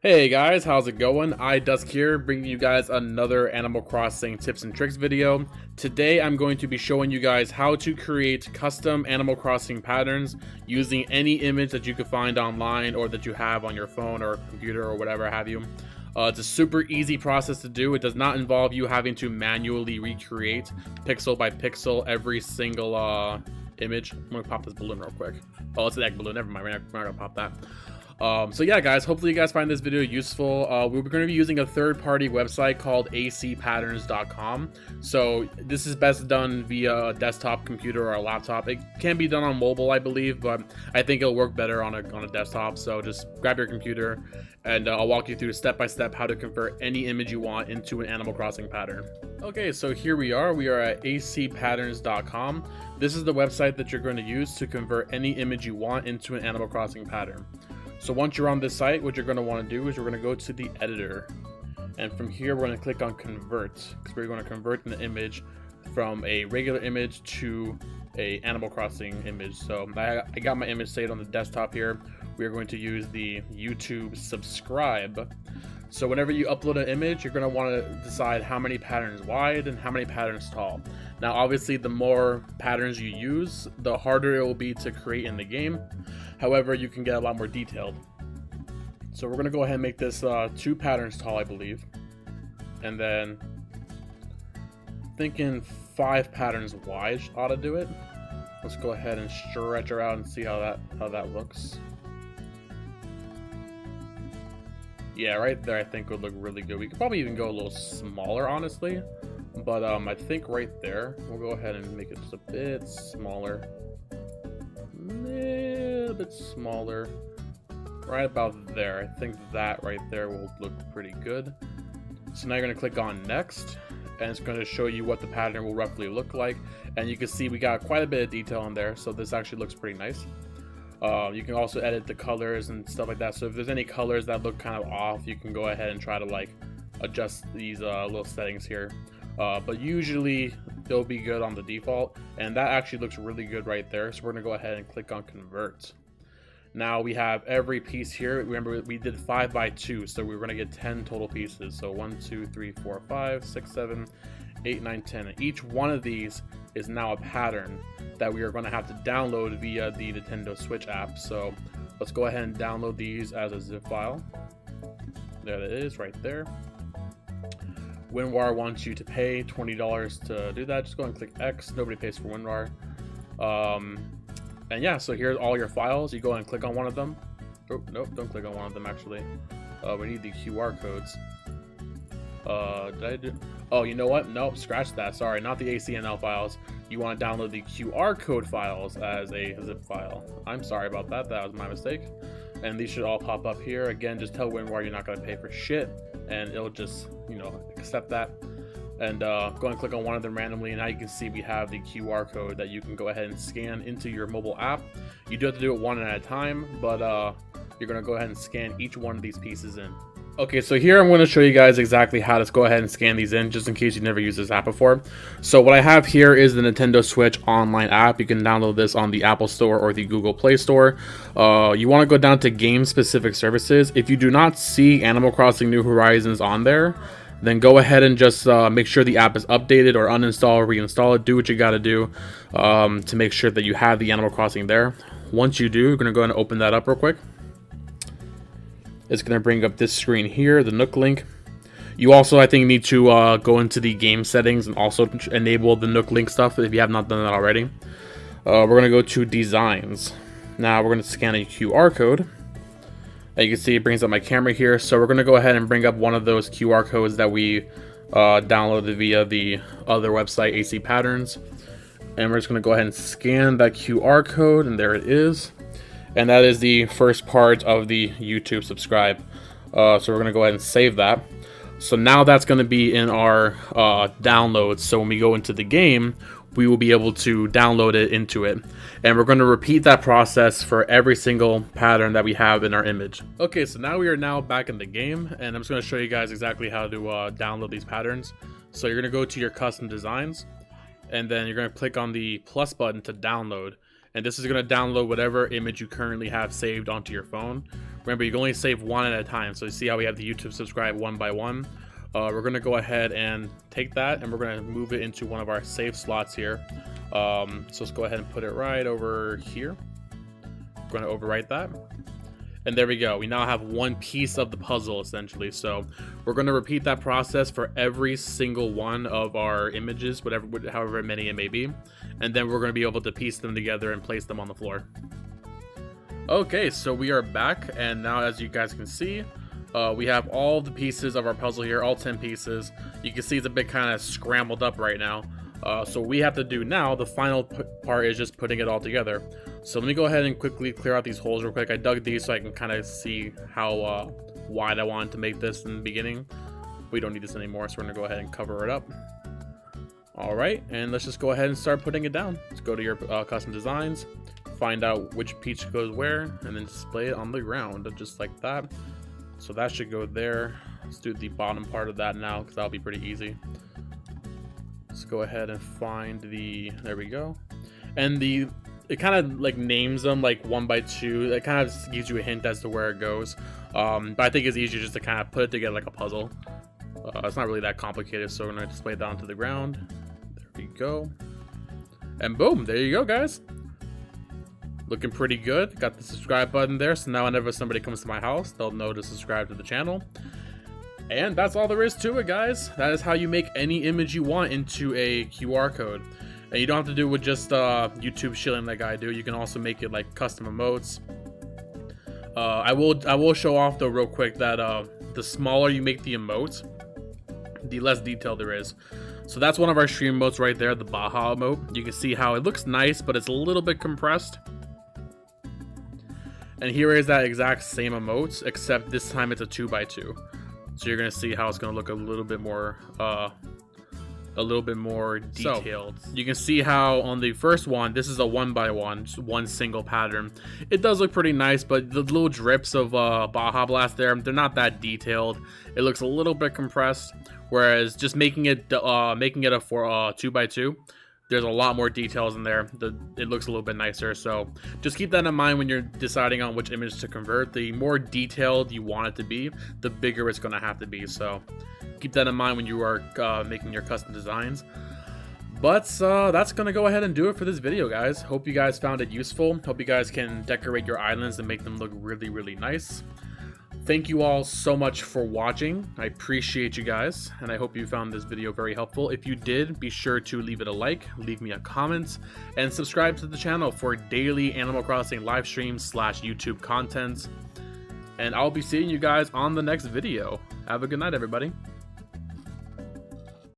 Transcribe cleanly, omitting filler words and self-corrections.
Hey guys, how's it going? Dusk here, bringing you guys another Animal Crossing tips and tricks video. Today I'm going to be showing you guys how to create custom Animal Crossing patterns using any image that you could find online or that you have on your phone or computer or whatever have you. It's a super easy process to do. It does not involve you having to manually recreate pixel by pixel every single image. I'm gonna pop this balloon real quick. Oh, it's an egg balloon. Never mind, we're not gonna pop that. So yeah, guys, hopefully you guys find this video useful. We're going to be using a third-party website called acpatterns.com. So this is best done via a desktop computer or a laptop. It can be done on mobile, I believe, but I think it'll work better on a desktop. So just grab your computer and I'll walk you through step by step how to convert any image you want into an Animal Crossing pattern. Okay, so here we are. We are at acpatterns.com. This is the website that you're going to use to convert any image you want into an Animal Crossing pattern. So once you're on this site, what you're going to want to do is we're going to go to the editor, and from here we're going to click on convert, because we're going to convert an image from a regular image to a Animal Crossing image. So I got my image saved on the desktop here. We are going to use the YouTube subscribe. So whenever you upload an image, you're going to want to decide how many patterns wide and how many patterns tall. Now obviously the more patterns you use, the harder it will be to create in the game. However, you can get a lot more detailed. So we're going to go ahead and make this 2 patterns tall, I believe. And then thinking 5 patterns wide ought to do it. Let's go ahead and stretch her out and see how that looks. Yeah, right there I think would look really good. We could probably even go a little smaller, honestly. But I think right there, we'll go ahead and make it just a bit smaller. A little bit smaller. Right about there. I think that right there will look pretty good. So now you're going to click on next. And it's going to show you what the pattern will roughly look like. And you can see we got quite a bit of detail in there. So this actually looks pretty nice. You can also edit the colors and stuff like that. So if there's any colors that look kind of off, you can go ahead and try to like adjust these little settings here. But usually they'll be good on the default, and that actually looks really good right there. So we're gonna go ahead and click on convert. Now we have every piece here. Remember, we did 5 by 2, so we're gonna get 10 total pieces. So 1, 2, 3, 4, 5, 6, 7, 8, 9, 10. And each one of these is now a pattern that we are going to have to download via the Nintendo Switch app. So let's go ahead and download these as a zip file. There it is right there. WinRAR wants you to pay $20 to do that. Just go and click X. Nobody pays for WinRAR. And yeah, so here's all your files. You go and click on one of them. Oh, nope, don't click on one of them actually. We need the QR codes. Did I do? Oh, you know what? Nope, scratch that. Sorry, not the ACNL files. You want to download the QR code files as a zip file. I'm sorry about that. That was my mistake. And these should all pop up here. Again, just tell WinRAR you're not going to pay for shit, and it'll just, accept that. And go and click on one of them randomly, and now you can see we have the QR code that you can go ahead and scan into your mobile app. You do have to do it one at a time, but you're going to go ahead and scan each one of these pieces in. Okay, so here I'm going to show you guys exactly how to go ahead and scan these in, just in case you've never used this app before. So what I have here is the Nintendo Switch online app. You can download this on the Apple Store or the Google Play Store. You want to go down to game-specific services. If you do not see Animal Crossing New Horizons on there, then go ahead and just make sure the app is updated, or uninstall or reinstall it. Do what you got to do to make sure that you have the Animal Crossing there. Once you do, you're going to go ahead and open that up real quick. It's going to bring up this screen here, the Nook link. You also, I think, need to go into the game settings and also enable the Nook link stuff if you have not done that already. We're going to go to designs. Now we're going to scan a QR code. As you can see, it brings up my camera here. So we're going to go ahead and bring up one of those QR codes that we downloaded via the other website, AC Patterns. And we're just going to go ahead and scan that QR code, and there it is. And that is the first part of the YouTube subscribe. So we're going to go ahead and save that. So now that's going to be in our downloads. So when we go into the game, we will be able to download it into it. And we're going to repeat that process for every single pattern that we have in our image. Okay, so now we are back in the game, and I'm just going to show you guys exactly how to download these patterns. So you're going to go to your custom designs, and then you're going to click on the plus button to download. And this is going to download whatever image you currently have saved onto your phone. Remember, you can only save one at a time. So you see how we have the YouTube subscribe one by one. We're going to go ahead and take that, and we're going to move it into one of our save slots here. So let's go ahead and put it right over here. We're going to overwrite that. And there we go. We now have one piece of the puzzle, essentially. So we're going to repeat that process for every single one of our images, however many it may be. And then we're going to be able to piece them together and place them on the floor. Okay, so we are back. And now, as you guys can see, we have all the pieces of our puzzle here, all 10 pieces. You can see it's a bit kind of scrambled up right now. So what we have to do now, the final part is just putting it all together. So let me go ahead and quickly clear out these holes real quick. I dug these so I can kind of see how wide I wanted to make this in the beginning. We don't need this anymore, so we're going to go ahead and cover it up. Alright, and let's just go ahead and start putting it down. Let's go to your custom designs, find out which piece goes where, and then display it on the ground, just like that. So that should go there. Let's do the bottom part of that now, because that'll be pretty easy. Let's go ahead and find the, there we go. And it kind of like names them like 1 by 2. It kind of gives you a hint as to where it goes. But I think it's easier just to kind of put it together like a puzzle. It's not really that complicated, so we're going to display it down to the ground. There we go. And boom, there you go, guys. Looking pretty good. Got the subscribe button there, so now whenever somebody comes to my house, they'll know to subscribe to the channel. And that's all there is to it, guys. That is how you make any image you want into a QR code. And you don't have to do it with just YouTube shilling like I do. You can also make it like custom emotes. I will show off though real quick that the smaller you make the emote, the less detail there is. So that's one of our stream emotes right there, the Baja emote. You can see how it looks nice, but it's a little bit compressed. And here is that exact same emote, except this time it's a 2 by 2. So you're gonna see how it's gonna look a little bit more detailed. So you can see how on the first one, this is a 1 by 1, just one single pattern. It does look pretty nice, but the little drips of Baja Blast there, they're not that detailed. It looks a little bit compressed, whereas just making it a 2 by 2, there's a lot more details in there. It looks a little bit nicer. So just keep that in mind when you're deciding on which image to convert. The more detailed you want it to be, the bigger it's going to have to be. So keep that in mind when you are making your custom designs. But that's going to go ahead and do it for this video, guys. Hope you guys found it useful. Hope you guys can decorate your islands and make them look really, really nice. Thank you all so much for watching. I appreciate you guys, and I hope you found this video very helpful. If you did, be sure to leave it a like, leave me a comment, and subscribe to the channel for daily Animal Crossing live streams / YouTube content. And I'll be seeing you guys on the next video. Have a good night, everybody.